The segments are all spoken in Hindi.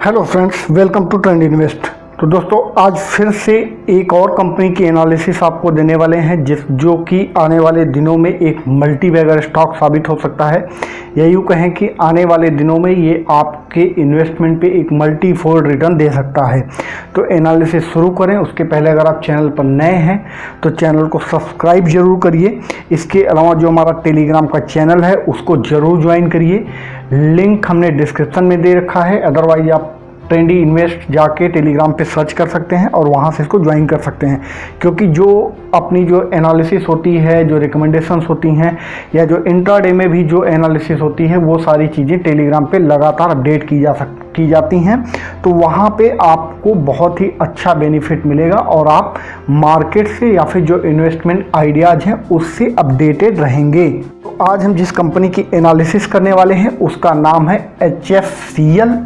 Hello friends, welcome to Trend Invest. तो दोस्तों, आज फिर से एक और कंपनी की एनालिसिस आपको देने वाले हैं जो कि आने वाले दिनों में एक मल्टी बैगर स्टॉक साबित हो सकता है, या यूँ कहें कि आने वाले दिनों में ये आपके इन्वेस्टमेंट पे एक मल्टी फोल्ड रिटर्न दे सकता है। तो एनालिसिस शुरू करें उसके पहले अगर आप चैनल पर नए हैं तो चैनल को सब्सक्राइब जरूर करिए। इसके अलावा जो हमारा टेलीग्राम का चैनल है उसको ज़रूर ज्वाइन करिए, लिंक हमने डिस्क्रिप्शन में दे रखा है। अदरवाइज आप ट्रेंडी इन्वेस्ट जाके टेलीग्राम पे सर्च कर सकते हैं और वहाँ से इसको ज्वाइन कर सकते हैं, क्योंकि जो अपनी जो एनालिसिस होती है, जो रिकमेंडेशंस होती हैं, या जो इंट्राडे में भी जो एनालिसिस होती है, वो सारी चीज़ें टेलीग्राम पे लगातार अपडेट की जाती हैं। तो वहाँ पे आपको बहुत ही अच्छा बेनिफिट मिलेगा और आप मार्केट से या फिर जो इन्वेस्टमेंट आइडियाज़ हैं उससे अपडेटेड रहेंगे। तो आज हम जिस कंपनी की एनालिसिस करने वाले हैं उसका नाम है HFCL।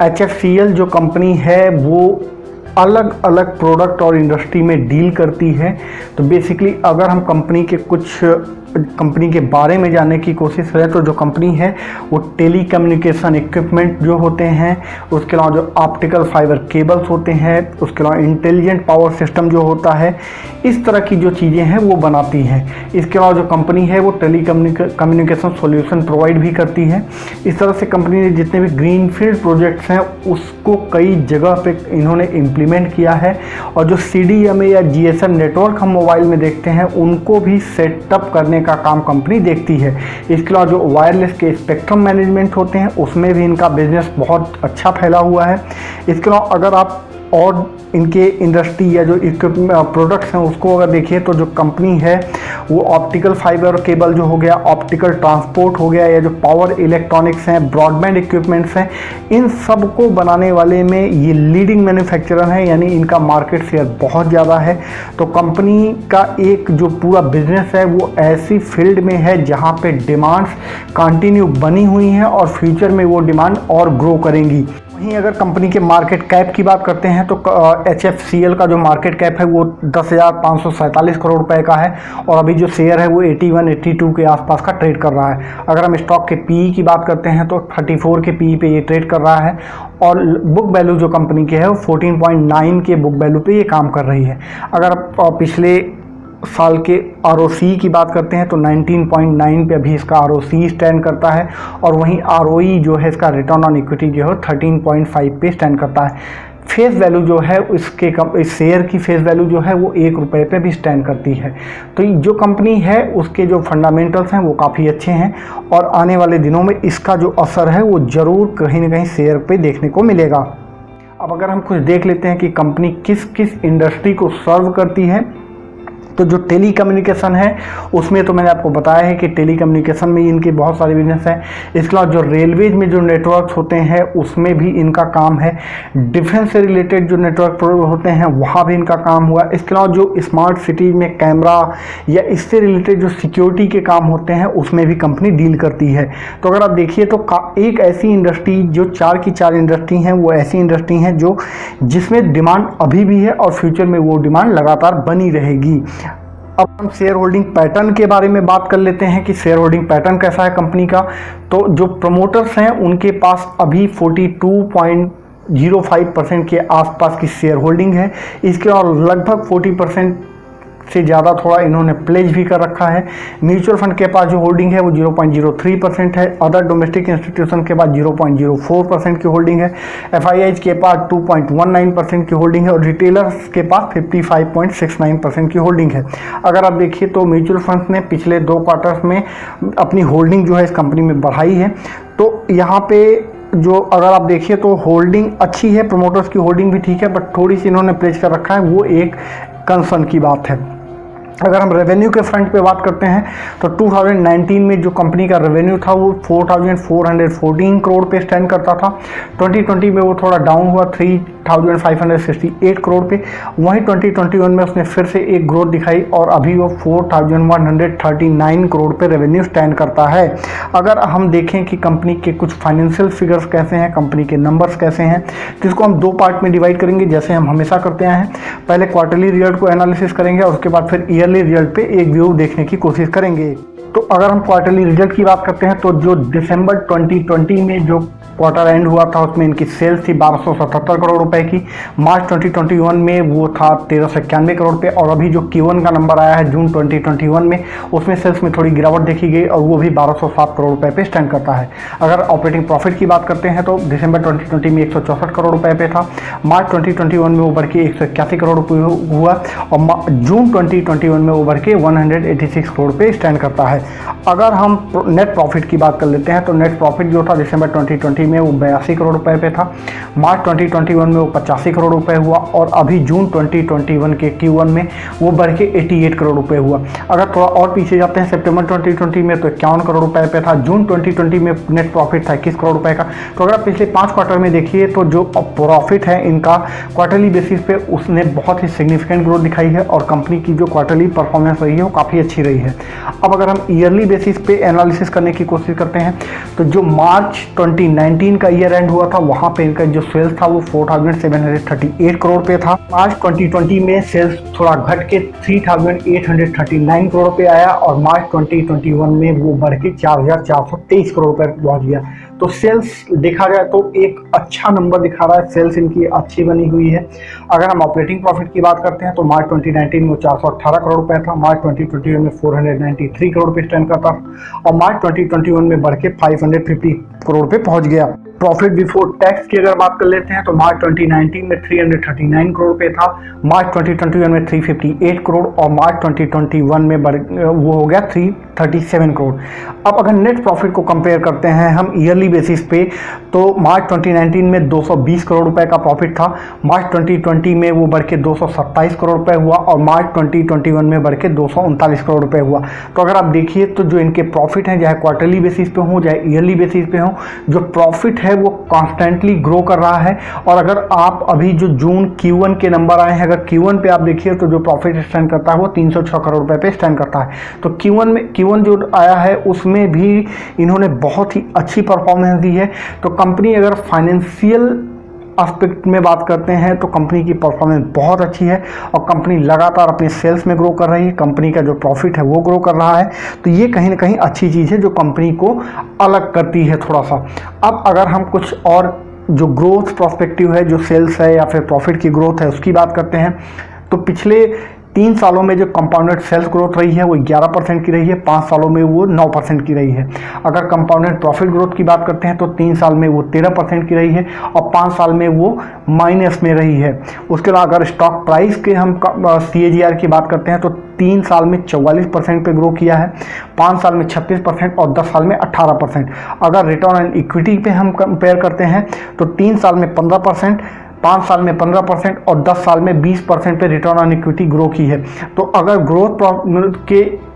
HFCL जो कंपनी है वो अलग अलग प्रोडक्ट और इंडस्ट्री में डील करती है। तो बेसिकली अगर हम कंपनी के बारे में जानने की कोशिश करें तो जो कंपनी है वो टेली कम्युनिकेशन इक्विपमेंट जो होते हैं, उसके अलावा जो ऑप्टिकल फाइबर केबल्स होते हैं, उसके अलावा इंटेलिजेंट पावर सिस्टम जो होता है, इस तरह की जो चीज़ें हैं वो बनाती हैं। इसके अलावा जो कंपनी है वो टेली कम्युनिकेशन सॉल्यूशन प्रोवाइड भी करती है। इस तरह से कंपनी ने जितने भी ग्रीनफील्ड प्रोजेक्ट्स हैं उसको कई जगह पे इन्होंने इम्प्लीमेंट किया है, और जो CDMA या GSM नेटवर्क हम मोबाइल में देखते हैं उनको भी सेटअप करने का काम कंपनी देखती है। इसके अलावा जो वायरलेस के स्पेक्ट्रम मैनेजमेंट होते हैं उसमें भी इनका बिजनेस बहुत अच्छा फैला हुआ है। इसके अलावा अगर आप और इनके इंडस्ट्री या जो इक्विपमेंट प्रोडक्ट्स हैं उसको अगर देखिए तो जो कंपनी है वो ऑप्टिकल फाइबर केबल जो हो गया, ऑप्टिकल ट्रांसपोर्ट हो गया, या जो पावर इलेक्ट्रॉनिक्स हैं, ब्रॉडबैंड इक्विपमेंट्स हैं, इन सब को बनाने वाले में ये लीडिंग मैन्युफैक्चरर हैं, यानी इनका मार्केट शेयर बहुत ज़्यादा है। तो कंपनी का एक जो पूरा बिजनेस है वो ऐसी फील्ड में है जहाँ पे डिमांड्स कंटिन्यू बनी हुई हैं और फ्यूचर में वो डिमांड और ग्रो करेंगी। वहीं अगर कंपनी के मार्केट कैप की बात करते हैं तो HFCL का जो मार्केट कैप है वो 10,547 करोड़ रुपए का है, और अभी जो शेयर है वो 81-82 के आसपास का ट्रेड कर रहा है। अगर हम स्टॉक के PE की बात करते हैं तो 34 के PE पे ये ट्रेड कर रहा है, और बुक वैल्यू जो कंपनी के है वो 14.9 के बुक वैल्यू पे ये काम कर रही है। अगर पिछले साल के ROC की बात करते हैं तो 19.9 पे अभी इसका ROC स्टैंड करता है, और वहीं ROE जो है इसका रिटर्न ऑन इक्विटी जो है 13.5 पे स्टैंड करता है। फेस वैल्यू जो है इस शेयर की फेस वैल्यू जो है वो ₹1 पे भी स्टैंड करती है। तो जो कंपनी है उसके जो फंडामेंटल्स हैं वो काफ़ी अच्छे हैं, और आने वाले दिनों में इसका जो असर है वो ज़रूर कहीं ना कहीं शेयर पे देखने को मिलेगा। अब अगर हम कुछ देख लेते हैं कि कंपनी किस किस इंडस्ट्री को सर्व करती है, तो जो टेली कम्युनिकेशन है उसमें तो मैंने आपको बताया है कि टेली कम्युनिकेशन में इनके बहुत सारे बिजनेस हैं। इसके अलावा जो रेलवेज में जो नेटवर्क्स होते हैं उसमें भी इनका काम है। डिफेंस से रिलेटेड जो नेटवर्क होते हैं वहाँ भी इनका काम हुआ। इसके अलावा जो स्मार्ट सिटीज़ में कैमरा या इससे रिलेटेड जो सिक्योरिटी के काम होते हैं उसमें भी कंपनी डील करती है। तो अगर आप देखिए तो एक ऐसी इंडस्ट्री जो 4 की 4 इंडस्ट्री हैं वो ऐसी इंडस्ट्री हैं जिसमें डिमांड अभी भी है और फ्यूचर में वो डिमांड लगातार बनी रहेगी। अब हम शेयर होल्डिंग पैटर्न के बारे में बात कर लेते हैं कि शेयर होल्डिंग पैटर्न कैसा है कंपनी का। तो जो प्रमोटर्स हैं उनके पास अभी 42.05% के आसपास की शेयर होल्डिंग है। इसके और लगभग 40% से ज़्यादा थोड़ा इन्होंने प्लेज भी कर रखा है। म्यूचुअल फंड के पास जो होल्डिंग है वो 0.03% है। अदर डोमेस्टिक इंस्टीट्यूशन के पास 0.04% की होल्डिंग है। FIIs के पास 2.19% की होल्डिंग है, और रिटेलर्स के पास 55.69% की होल्डिंग है। अगर आप देखिए तो म्यूचुअल फंड्स ने पिछले 2 क्वार्टर्स में अपनी होल्डिंग जो है इस कंपनी में बढ़ाई है। तो यहाँ पे जो अगर आप देखिए तो होल्डिंग अच्छी है, प्रमोटर्स की होल्डिंग भी ठीक है, बट थोड़ी सी इन्होंने प्लेज कर रखा है, वो एक कंसर्न की बात है। अगर हम रेवेन्यू के फ्रंट पे बात करते हैं तो 2019 में जो कंपनी का रेवेन्यू था वो 4,414 करोड़ पे स्टैंड करता था। 2020 में वो थोड़ा डाउन हुआ 3,568 करोड़ पे। वहीं 2021 में उसने फिर से एक ग्रोथ दिखाई और अभी वो 4,139 करोड़ पे रेवेन्यू स्टैंड करता है। अगर हम देखें कि कंपनी के कुछ फाइनेंशियल फिगर्स कैसे हैं, कंपनी के नंबर्स कैसे हैं, जिसको हम 2 पार्ट में डिवाइड करेंगे जैसे हम हमेशा करते आए हैं। पहले क्वार्टरली रिजल्ट को एनालिसिस करेंगे और उसके बाद फिर ईयरली रिजल्ट पे एक व्यू देखने की कोशिश करेंगे। तो अगर हम क्वार्टरली रिजल्ट की बात करते हैं तो जो दिसंबर 2020 में जो क्वार्टर एंड हुआ था उसमें इनकी सेल्स थी 1277 करोड़ रुपए की। मार्च 2021 में वो था 1391 करोड़ रुपए, और अभी जो Q1 का नंबर आया है जून 2021 में, उसमें सेल्स में थोड़ी गिरावट देखी गई और वो भी 1207 करोड़ रुपए पे स्टैंड करता है। अगर ऑपरेटिंग प्रॉफिट की बात करते हैं तो दिसंबर 2020 में 164 करोड़ रुपए पे था, मार्च 2021 में वो बढ़ के 181 करोड़ रुपये हुआ, और जून 2021 में वो बढ़ के 186 करोड़ रुपये स्टैंड करता है। अगर हम नेट प्रॉफिट की बात कर लेते हैं तो नेट प्रॉफिट जो था दिसंबर 2020 में वो 82 करोड़ रुपए पे था, मार्च 2021 में वो 85 करोड़ रुपए हुआ, और अभी जून 2021 के Q1 में वो बढ़ के 88 करोड़ रुपए हुआ। अगर थोड़ा और पीछे जाते हैं, सितंबर 2020 में तो 51 करोड़ रुपए पे था, जून 2020 में नेट प्रॉफिट था 21 करोड़ रुपए का। तो अगर आप पिछले 5 क्वार्टर में देखिए तो जो प्रॉफिट है इनका क्वार्टरली बेसिस पे उसने बहुत ही सिग्निफिकेंट ग्रोथ दिखाई है, और कंपनी की जो क्वार्टरली परफॉर्मेंस रही है वो काफ़ी अच्छी रही है। अब अगर हम ईयरली बेसिस पे एनालिसिस करने की कोशिश करते हैं तो जो मार्च 2019 का ईयर एंड हुआ था वहाँ पे इनका जो सेल्स था वो 4738 करोड़ पे था। मार्च 2020 में सेल्स थोड़ा घट के 3839 करोड़ पे आया, और मार्च 2021 में वो बढ़ के 4423 करोड़ पे पहुँच गया। तो सेल्स देखा जाए तो एक अच्छा नंबर दिखा रहा है, सेल्स इनकी अच्छी बनी हुई है। अगर हम ऑपरेटिंग प्रॉफिट की बात करते हैं तो मार्च 2019 में 418 करोड़ रुपए था, मार्च 2021 में 493 करोड़ पे स्टैंड करता, और मार्च 2021 में बढ़ के 550 करोड़ पे पहुंच गया। प्रॉफिट बिफोर टैक्स की अगर बात कर लेते हैं तो मार्च 2019 में 339 करोड़ पे था, मार्च 2021 में 358 करोड़, और मार्च 2021 में वो हो गया 337 करोड़। अब अगर नेट प्रॉफिट को कंपेयर करते हैं हम ईयरली बेसिस पे तो मार्च 2019 में 220 करोड़ रुपए का प्रॉफिट था, मार्च 2020 में वो बढ़ के 227 करोड़ रुपए हुआ, और मार्च 2021 में बढ़ के 239 करोड़ रुपए हुआ। तो अगर आप देखिए तो जो इनके प्रॉफिट हैं, चाहे क्वार्टरली बेसिस पे हो चाहे ईयरली बेसिस पे हो, जो प्रॉफिट है वो कॉन्स्टेंटली ग्रो कर रहा है। और अगर आप अभी जो जून Q1 के नंबर आए हैं, अगर Q1 पे आप देखिए तो जो प्रॉफिट स्टैंड करता है वो 306 करोड़ रुपए पे स्टैंड करता है। तो Q1 जो आया है उसमें भी इन्होंने बहुत ही अच्छी परफॉर्मेंस दी है। तो कंपनी अगर फाइनेंशियल एस्पेक्ट में बात करते हैं तो कंपनी की परफॉर्मेंस बहुत अच्छी है, और कंपनी लगातार अपने सेल्स में ग्रो कर रही है, कंपनी का जो प्रॉफिट है वो ग्रो कर रहा है। तो ये कहीं ना कहीं अच्छी चीज़ है जो कंपनी को अलग करती है थोड़ा सा। अब अगर हम कुछ और जो ग्रोथ प्रोस्पेक्टिव है, जो सेल्स है या फिर प्रॉफिट की ग्रोथ है उसकी बात करते हैं, तो पिछले 3 सालों में जो कंपाउंडेड सेल्स ग्रोथ रही है वो 11% की रही है, 5 सालों में वो 9% की रही है। अगर कंपाउंडेड प्रॉफिट ग्रोथ की बात करते हैं तो 3 साल में वो 13% की रही है, और 5 साल में वो माइनस में रही है। उसके अलावा अगर स्टॉक प्राइस के हम CAGR की बात करते हैं तो 3 साल में 44% पे ग्रो किया है, 5 साल में 36% और 10 साल में 18%। अगर रिटर्न ऑन इक्विटी पे हम कंपेयर करते हैं तो 3 साल में 15%, 5 साल में 15% और 10 साल में 20% पे रिटर्न ऑन इक्विटी ग्रो की है। तो अगर ग्रोथ के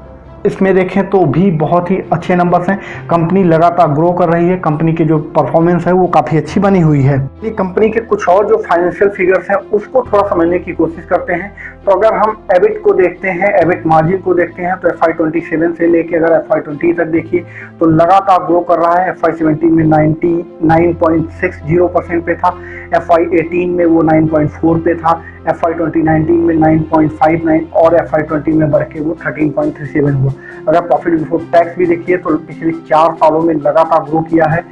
इसमें देखें तो भी बहुत ही अच्छे नंबर्स हैं, कंपनी लगातार ग्रो कर रही है, कंपनी की जो परफॉर्मेंस है वो काफ़ी अच्छी बनी हुई है। ये कंपनी के कुछ और जो फाइनेंशियल फिगर्स हैं उसको थोड़ा समझने की कोशिश करते हैं। तो अगर हम एबिट को देखते हैं, एबिट मार्जिन को देखते हैं, तो FY27 से लेके अगर FY20 तक देखिए तो लगातार ग्रो कर रहा है। FY17 में 99.60% पे था, FY18 में वो 9.4 पे था, FY2019 में 9.59 और FY20 में बढ़ के वो 13.37 हुआ। अगर प्रॉफिट बिफोर टैक्स भी देखिए तो पिछले 4 सालों में लगातार ग्रो किया है।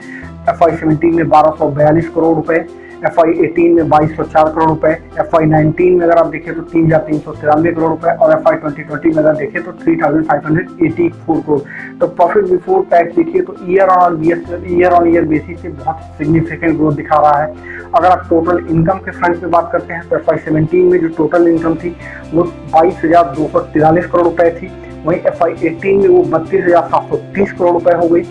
FY17 में 1242 करोड़ रुपए, FY18 में 2204 करोड़ रुपए, FY19 में अगर आप देखें तो 3393 करोड़ रुपए, और FY2020 में अगर देखें तो 3584 करोड़। तो प्रॉफिट बिफोर टैक्स देखिए तो ईयर ऑन ईयर बेसिस से बहुत सिग्निफिकेंट ग्रोथ दिखा रहा है। अगर आप टोटल इनकम के फ्रंट पे बात करते हैं तो FY17 में जो टोटल इनकम थी वो 22,243 करोड़ रुपए थी, वहीं FY18 में वो 32,730 करोड़ रुपए हो गई।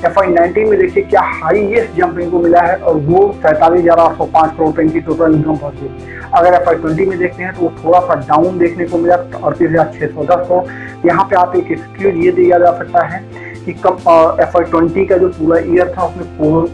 FY19 में देखिए क्या हाईएस्ट जंप इनको मिला है, और वो 47,805 करोड़ रुपए इनकी टोटल इनकम पहुंच गई। अगर FY20 में देखते हैं तो वो थोड़ा सा डाउन देखने को मिला, 38,610 करोड़। यहाँ पे आप एक एक्सक्यूज ये दिया जा सकता है कि FY20 का जो पूरा ईयर था उसमें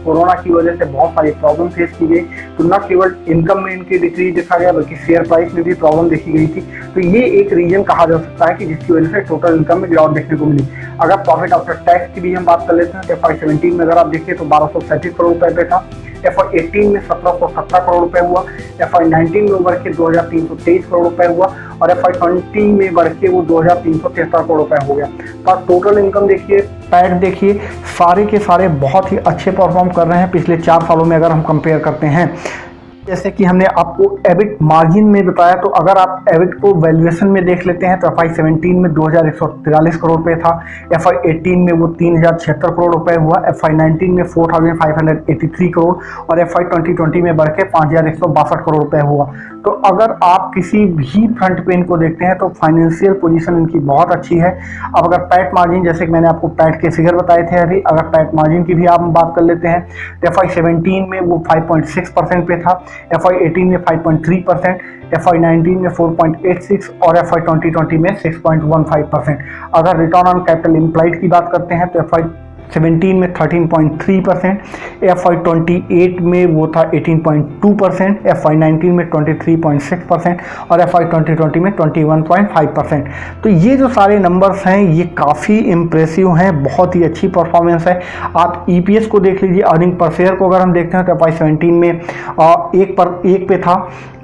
कोरोना की वजह से बहुत सारी प्रॉब्लम फेस की गई। तो न केवल इनकम में इनकी डिक्रीज देखा गया बल्कि शेयर प्राइस में भी प्रॉब्लम देखी गई थी। तो ये एक रीजन कहा जा सकता है कि जिसकी वजह से टोटल इनकम में गिरावट देखने को मिली। अगर प्रॉफिट आफ्टर टैक्स की भी हम बात कर लेते हैं तो FY17 में अगर आप देखिए तो 1237 करोड़ रुपए पे था, FY18 में 1770 करोड़ रुपए हुआ, FY19 में उभर के 2323 करोड़ रुपए हुआ और FY20 में बढ़ के वो 2373 करोड़ रुपए हो गया। तो टोटल इनकम देखिए, पैट देखिए, सारे के सारे बहुत ही अच्छे परफॉर्म कर रहे हैं पिछले 4 सालों में अगर हम कंपेयर करते हैं। जैसे कि हमने आपको एबिट मार्जिन में बताया, तो अगर आप एबिट को वैल्यूएशन में देख लेते हैं तो FY17 में 2143 करोड़ रुपए था, FY18 में वो 3076 करोड़ रुपए हुआ, FY19 में 4583 करोड़ और FY2020 में बढ़ के 5162 करोड़ रुपए हुआ। तो अगर आप किसी भी फ्रंट पे इनको देखते हैं तो फाइनेंशियल पोजीशन इनकी बहुत अच्छी है। अब अगर पैट मार्जिन, जैसे कि मैंने आपको पैट के फिगर बताए थे अभी, अगर पैट मार्जिन की भी आप बात कर लेते हैं तो FY17 में वो 5.6% पे था, FY18 में 5.3%, FY19 में 4.86 और FY2020 में 6.15%। अगर रिटर्न ऑन कैपिटल एम्प्लॉयड की बात करते हैं तो FY17 में 13.3%, FY28 में वो था 18.2%, FY19 में 23.6% और FY2020 में 21.5%। तो ये जो सारे नंबर्स हैं ये काफ़ी इम्प्रेसिव हैं, बहुत ही अच्छी परफॉर्मेंस है। आप EPS को देख लीजिए, अर्निंग पर शेयर को अगर हम देखते हैं तो FY17 में 1 पे था,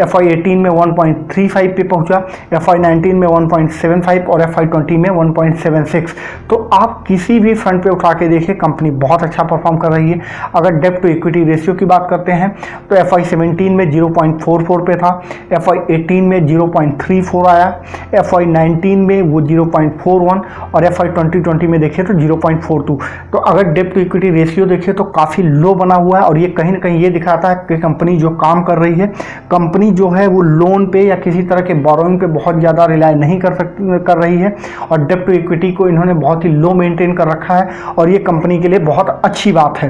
FY18 में 1.35 पे पहुंचा, FY19 में 1.75 और FY20 में 1.76। तो आप किसी भी फ्रंट पे उठा के देखिए, कंपनी बहुत अच्छा परफॉर्म कर रही है। अगर डेब्ट टू इक्विटी रेशियो की बात करते हैं तो FY17 में 0.44 पे था, FY18 में 0.34 आया, FY19 में वो 0.41 और FY2020 में देखिए तो 0.42। तो अगर डेब्ट टू इक्विटी रेशियो देखिए तो काफ़ी लो बना हुआ है और ये कहीं ना कहीं ये दिखाता है कि कंपनी जो काम कर रही है, कंपनी जो है वो लोन पे या किसी तरह के बोरोइंग पे बहुत ज़्यादा रिलाय नहीं कर रही है और डेब्ट टू इक्विटी को इन्होंने बहुत ही लो मेंटेन कर रखा है और ये कंपनी के लिए बहुत अच्छी बात है।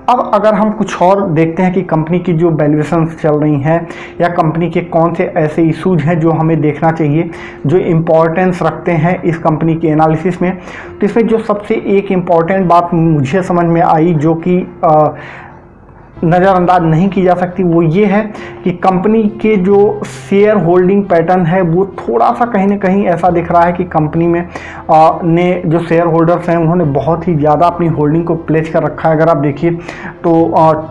अब अगर हम कुछ और देखते हैं कि कंपनी की जो वैल्यूएशंस चल रही हैं या कंपनी के कौन से ऐसे इशूज हैं जो हमें देखना चाहिए, जो इम्पोर्टेंस रखते हैं इस कंपनी के एनालिसिस में, तो इसमें जो सबसे एक इम्पॉर्टेंट बात मुझे समझ में आई जो कि नज़रअंदाज नहीं की जा सकती, वो ये है कि कंपनी के जो शेयर होल्डिंग पैटर्न है वो थोड़ा सा कहीं ना कहीं ऐसा दिख रहा है कि कंपनी में ने जो शेयर होल्डर्स हैं उन्होंने बहुत ही ज़्यादा अपनी होल्डिंग को प्लेज कर रखा है। अगर आप देखिए तो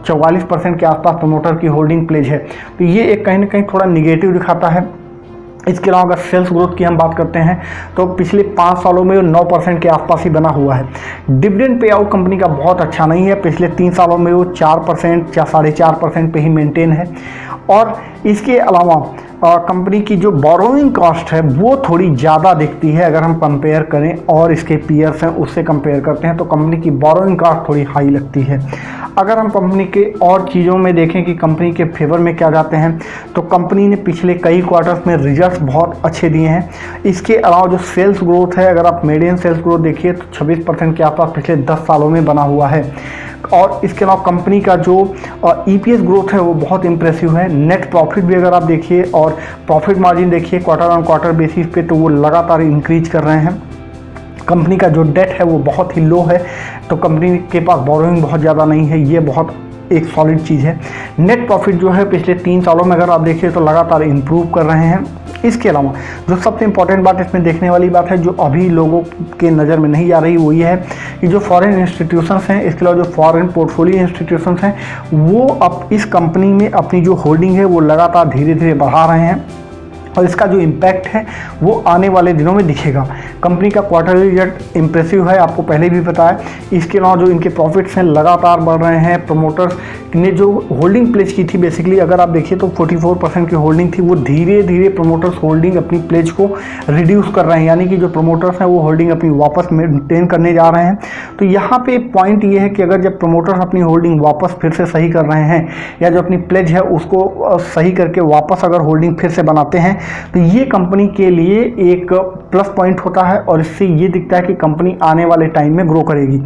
44% के आसपास प्रमोटर की होल्डिंग प्लेज है, तो ये एक कहीं ना कहीं थोड़ा निगेटिव दिखाता है। इसके अलावा अगर सेल्स ग्रोथ की हम बात करते हैं तो पिछले 5 सालों में 9% के आसपास ही बना हुआ है। डिविडेंड पे आउट कंपनी का बहुत अच्छा नहीं है, पिछले 3 सालों में वो 4% या 4.5% पे ही मेंटेन है। और इसके अलावा कंपनी की जो बोरोइंग कॉस्ट है वो थोड़ी ज़्यादा दिखती है। अगर हम कंपेयर करें और इसके पीयर्स हैं उससे कंपेयर करते हैं तो कंपनी की बोरोइंग कॉस्ट थोड़ी हाई लगती है। अगर हम कंपनी के और चीज़ों में देखें कि कंपनी के फेवर में क्या जाते हैं तो कंपनी ने पिछले कई क्वार्टर्स में रिजल्ट्स बहुत अच्छे दिए हैं। इसके अलावा जो सेल्स ग्रोथ है, अगर आप मीडियन सेल्स ग्रोथ देखिए तो 26% के आसपास पिछले 10 सालों में बना हुआ है। और इसके अलावा कंपनी का जो EPS ग्रोथ है वो बहुत इंप्रेसिव है। नेट प्रॉफिट भी अगर आप देखिए और प्रॉफिट मार्जिन देखिए क्वार्टर ऑन क्वार्टर बेसिस पे तो वो लगातार इंक्रीज कर रहे हैं। कंपनी का जो डेट है वो बहुत ही लो है, तो कंपनी के पास बोरोइंग बहुत ज़्यादा नहीं है, ये बहुत एक सॉलिड चीज़ है। नेट प्रॉफिट जो है पिछले 3 सालों में अगर आप देखिए तो लगातार इम्प्रूव कर रहे हैं। इसके अलावा जो सबसे इम्पॉर्टेंट बात इसमें देखने वाली बात है जो अभी लोगों के नज़र में नहीं आ रही वो ये है कि जो फॉरेन इंस्टीट्यूशंस हैं, इसके अलावा जो फॉरेन पोर्टफोलियो इंस्टीट्यूशंस हैं वो अब इस कंपनी में अपनी जो होल्डिंग है वो लगातार धीरे धीरे बढ़ा रहे हैं और इसका जो इम्पैक्ट है वो आने वाले दिनों में दिखेगा। कंपनी का क्वार्टरली रिजल्ट इम्प्रेसिव है, आपको पहले भी पता है। इसके अलावा जो इनके प्रॉफिट्स हैं लगातार बढ़ रहे हैं। प्रमोटर्स ने जो होल्डिंग प्लेज की थी, बेसिकली अगर आप देखिए तो 44% की होल्डिंग थी, वो धीरे धीरे प्रमोटर्स होल्डिंग अपनी प्लेज को रिड्यूस कर रहे हैं, यानी कि जो प्रमोटर्स हैं वो होल्डिंग अपनी वापस मेंटेन करने जा रहे हैं। तो यहाँ पे पॉइंट ये है कि अगर जब प्रमोटर्स अपनी होल्डिंग वापस फिर से सही कर रहे हैं या जो अपनी प्लेज है उसको सही करके वापस अगर होल्डिंग फिर से बनाते हैं तो ये कंपनी के लिए एक प्लस पॉइंट होता है और इससे ये दिखता है कि कंपनी आने वाले टाइम में ग्रो करेगी।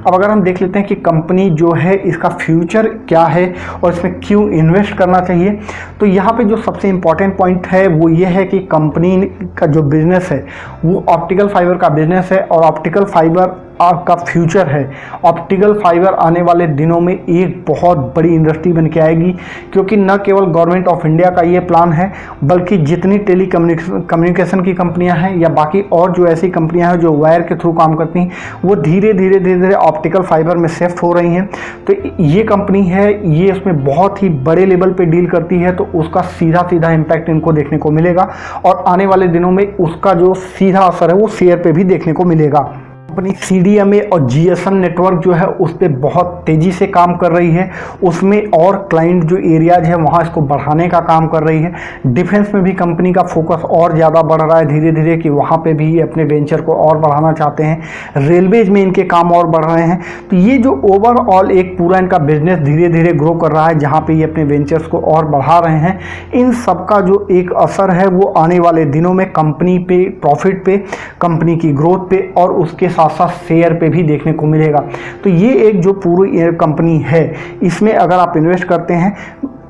अब अगर हम देख लेते हैं कि कंपनी जो है इसका फ्यूचर क्या है और इसमें क्यों इन्वेस्ट करना चाहिए, तो यहाँ पे जो सबसे इम्पॉर्टेंट पॉइंट है वो ये है कि कंपनी का जो बिजनेस है वो ऑप्टिकल फाइबर का बिजनेस है और ऑप्टिकल फाइबर आपका फ्यूचर है। ऑप्टिकल फाइबर आने वाले दिनों में एक बहुत बड़ी इंडस्ट्री बन के आएगी, क्योंकि न केवल गवर्नमेंट ऑफ इंडिया का ये प्लान है, बल्कि जितनी टेली कम्युनिकेशन की कंपनियां हैं या बाकी और जो ऐसी कंपनियां हैं जो वायर के थ्रू काम करती हैं, वो धीरे धीरे ऑप्टिकल फाइबर में शिफ्ट हो रही हैं। तो ये कंपनी है, ये इसमें बहुत ही बड़े लेवल पे डील करती है, तो उसका सीधा इम्पैक्ट इनको देखने को मिलेगा और आने वाले दिनों में उसका जो सीधा असर है वो शेयर पे भी देखने को मिलेगा। कंपनी CDMA और GSM नेटवर्क जो है उस पर बहुत तेज़ी से काम कर रही है, उसमें और क्लाइंट जो एरियाज है वहाँ इसको बढ़ाने का काम कर रही है। डिफेंस में भी कंपनी का फोकस और ज़्यादा बढ़ रहा है धीरे धीरे, कि वहाँ पे भी अपने वेंचर को और बढ़ाना चाहते हैं। रेलवेज में इनके काम और बढ़ रहे हैं। तो ये जो ओवरऑल एक पूरा इनका बिजनेस धीरे धीरे ग्रो कर रहा है, जहाँ पर ये अपने वेंचर्स को और बढ़ा रहे हैं, इन सबका जो एक असर है वो आने वाले दिनों में कंपनी पे, प्रॉफिट पे, कंपनी की ग्रोथ पे और उसके साथ साथ शेयर पे भी देखने को मिलेगा। तो ये एक जो पूरी कंपनी है, इसमें अगर आप इन्वेस्ट करते हैं,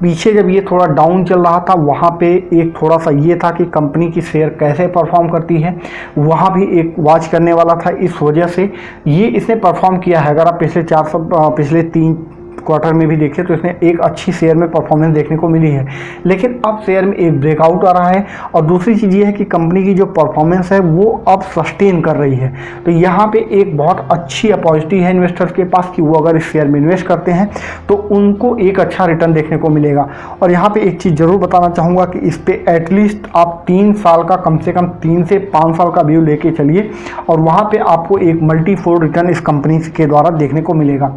पीछे जब ये थोड़ा डाउन चल रहा था वहाँ पे एक थोड़ा सा ये था कि कंपनी की शेयर कैसे परफॉर्म करती है, वहाँ भी एक वॉच करने वाला था। इस वजह से ये इसने परफॉर्म किया है। अगर आप पिछले 3 क्वार्टर में भी देखें तो इसने एक अच्छी शेयर में परफॉर्मेंस देखने को मिली है, लेकिन अब शेयर में एक ब्रेकआउट आ रहा है। और दूसरी चीज़ ये है कि कंपनी की जो परफॉर्मेंस है वो अब सस्टेन कर रही है। तो यहाँ पे एक बहुत अच्छी अपॉर्चुनिटी है इन्वेस्टर्स के पास कि वो अगर इस शेयर में इन्वेस्ट करते हैं तो उनको एक अच्छा रिटर्न देखने को मिलेगा। और यहाँ पर एक चीज़ ज़रूर बताना चाहूँगा कि इस पर एटलीस्ट आप 3 साल का, कम से कम 3 से 5 साल का व्यू लेके चलिए, और वहाँ पर आपको एक मल्टीफोल्ड रिटर्न इस कंपनी के द्वारा देखने को मिलेगा।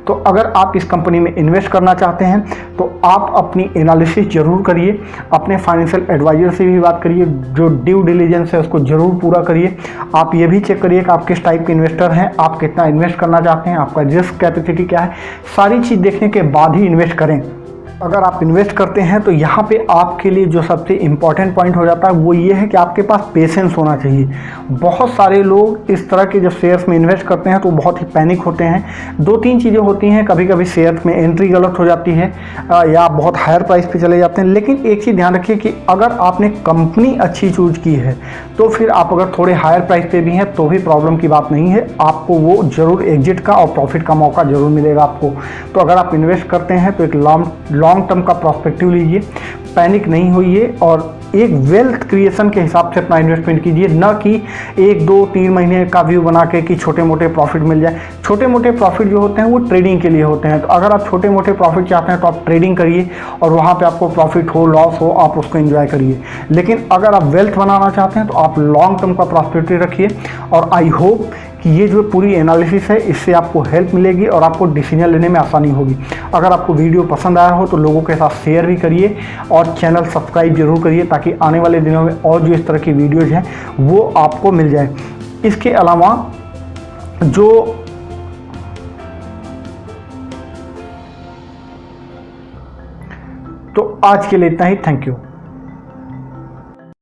तो अगर आप इस कंपनी में इन्वेस्ट करना चाहते हैं तो आप अपनी एनालिसिस जरूर करिए, अपने फाइनेंशियल एडवाइजर से भी बात करिए, जो ड्यू डिलीजेंस है उसको जरूर पूरा करिए। आप ये भी चेक करिए कि आप किस टाइप के इन्वेस्टर हैं, आप कितना इन्वेस्ट करना चाहते हैं, आपका रिस्क कैपेसिटी क्या है। सारी चीज़ देखने के बाद ही इन्वेस्ट करें। अगर आप इन्वेस्ट करते हैं तो यहाँ पे आपके लिए जो सबसे इम्पॉर्टेंट पॉइंट हो जाता है वो ये है कि आपके पास पेशेंस होना चाहिए। बहुत सारे लोग इस तरह के जब शेयर्स में इन्वेस्ट करते हैं तो बहुत ही पैनिक होते हैं। 2-3 चीज़ें होती हैं, कभी कभी शेयर्स में एंट्री गलत हो जाती है या बहुत हायर प्राइस पे चले जाते हैं। लेकिन एक चीज़ ध्यान रखिए कि अगर आपने कंपनी अच्छी चूज की है तो फिर आप अगर थोड़े हायर प्राइस पे भी हैं तो भी प्रॉब्लम की बात नहीं है, आपको वो ज़रूर एग्जिट का और प्रॉफिट का मौका ज़रूर मिलेगा आपको। तो अगर आप इन्वेस्ट करते हैं तो एक लॉन्ग टर्म का पर्सपेक्टिव लीजिए, पैनिक नहीं होइए और एक वेल्थ क्रिएशन के हिसाब से अपना इन्वेस्टमेंट कीजिए, न कि 1-2-3 महीने का व्यू बना के कि छोटे मोटे प्रॉफिट मिल जाए। छोटे मोटे प्रॉफिट जो होते हैं वो ट्रेडिंग के लिए होते हैं। तो अगर आप छोटे मोटे प्रॉफिट चाहते हैं तो आप ट्रेडिंग करिए और वहाँ पे आपको प्रॉफिट हो, लॉस हो, आप उसको एंजॉय करिए। लेकिन अगर आप वेल्थ बनाना चाहते हैं तो आप लॉन्ग टर्म का प्रॉस्पेरिटी रखिए। और आई होप कि ये जो पूरी एनालिसिस है इससे आपको हेल्प मिलेगी और आपको डिसीजन लेने में आसानी होगी। अगर आपको वीडियो पसंद आया हो तो लोगों के साथ शेयर भी करिए और चैनल सब्सक्राइब जरूर करिए, ताकि आने वाले दिनों में और जो इस तरह की वीडियोज़ हैं वो आपको मिल जाए। इसके अलावा तो आज के लिए इतना ही। Thank you.